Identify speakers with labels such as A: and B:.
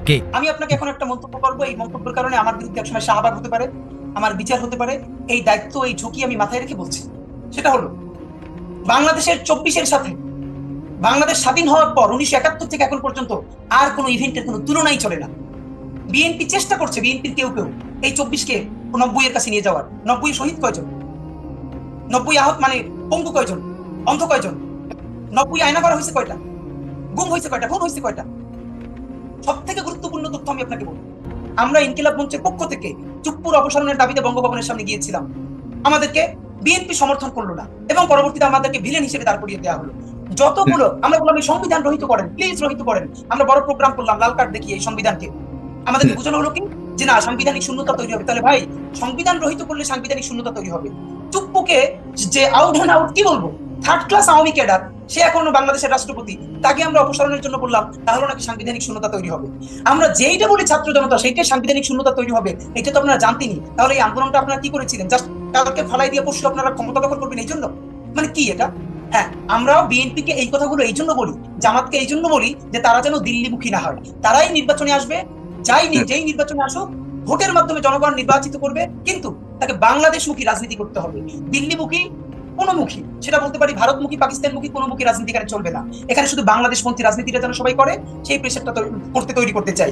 A: সম্পর্কে।
B: আমি আপনাকে এখন একটা মন্তব্য করবো, এই মন্তব্যের কারণে আমার বিরুদ্ধে একসময় শাহবাগ হতে পারে, আমার বিচার হতে পারে। এই দায়িত্ব, এই ঝুঁকি আমি মাথায় রেখে বলছি। সেটা হলো, বাংলাদেশের 24-এর সাথে বাংলাদেশ স্বাধীন হওয়ার পর 1971 থেকে এখন পর্যন্ত আর কোনো ইভেন্টের কোনো তুলনাই চলে না। বিএনপি চেষ্টা করছে, বিএনপির কেউ কেউ এই 24-কে 90-এর কাছে নিয়ে যাওয়ার। 90 শহীদ কয়জন? 90 আহত মানে পঙ্গু কয়জন? অন্ধ কয়জন? 90 আয়না করা হয়েছে কয়টা? গুম হয়েছে কয়টা? খুন হয়েছে কয়টা? সব থেকে গুরুত্বপূর্ণ তথ্য আমি আপনাকে বলবো। আমরা ইনকিলাব মঞ্চের পক্ষ থেকে চুপ্পুর অপসারণের দাবিতে বঙ্গভবনের সামনে গিয়েছিলাম। আমাদেরকে বিএনপি সমর্থন করলো না এবং পরবর্তীতে আমাদেরকে ভিলেন হিসেবে দাঁড় করিয়ে দেওয়া হলো। যতগুলো আমরা বললাম এই সংবিধান রহিত করেন, প্লিজ রহিত করেন। আমরা বড় প্রোগ্রাম করলাম, লাল কার্ড দেখিয়ে এই সংবিধানকে। আমাদেরকে বোঝানো হলো কি, যে না, সাংবিধানিক শূন্যতা তৈরি হবে। তাহলে ভাই, সংবিধান রহিত করলে সাংবিধানিক শূন্যতা তৈরি হবে। চুপ্পুকে যে আউট অ্যান্ড আউট কি বলবো, থার্ড ক্লাস আওয়ামী ক্যাডার, সে এখনো বাংলাদেশের রাষ্ট্রপতি, তাকে আমরা অপসারণের জন্য বললাম, তাহলে নাকি সাংবিধানিক শূন্যতা তৈরি হবে। আমরা যেইটা বলি ছাত্র জনতা সেইটাই সাংবিধানিক শূন্যতা তৈরি হবে, এটা তো আপনারা জানতেনি। তাহলে এই আন্দোলনটা আপনারা কি করেছিলেন? জাস্ট কালকে ফালাই দিয়ে পরশু আপনারা ক্ষমতা দখল করবেন এই জন্য? মানে কি এটা? হ্যাঁ, আমরাও বিএনপি কে এই কথাগুলো এই জন্য বলি, জামাতকে এই জন্য বলি, যে তারা যেন দিল্লিমুখী না হয়। তারাই নির্বাচনে আসবে, যেই নির্বাচনে আসুক, ভোটের মাধ্যমে জনগণ নির্বাচিত করবে, কিন্তু তাকে বাংলাদেশমুখী রাজনীতি করতে হবে। দিল্লিমুখী কোনমুখী, সেটা বলতে পারি ভারতমুখী, পাকিস্তানমুখী কোনমুখী রাজনীতি এখানে চলবে না। এখানে শুধু বাংলাদেশপন্থী রাজনীতিটা যেন সবাই করে, সেই প্রেশারটা তৈরি করতে চাই।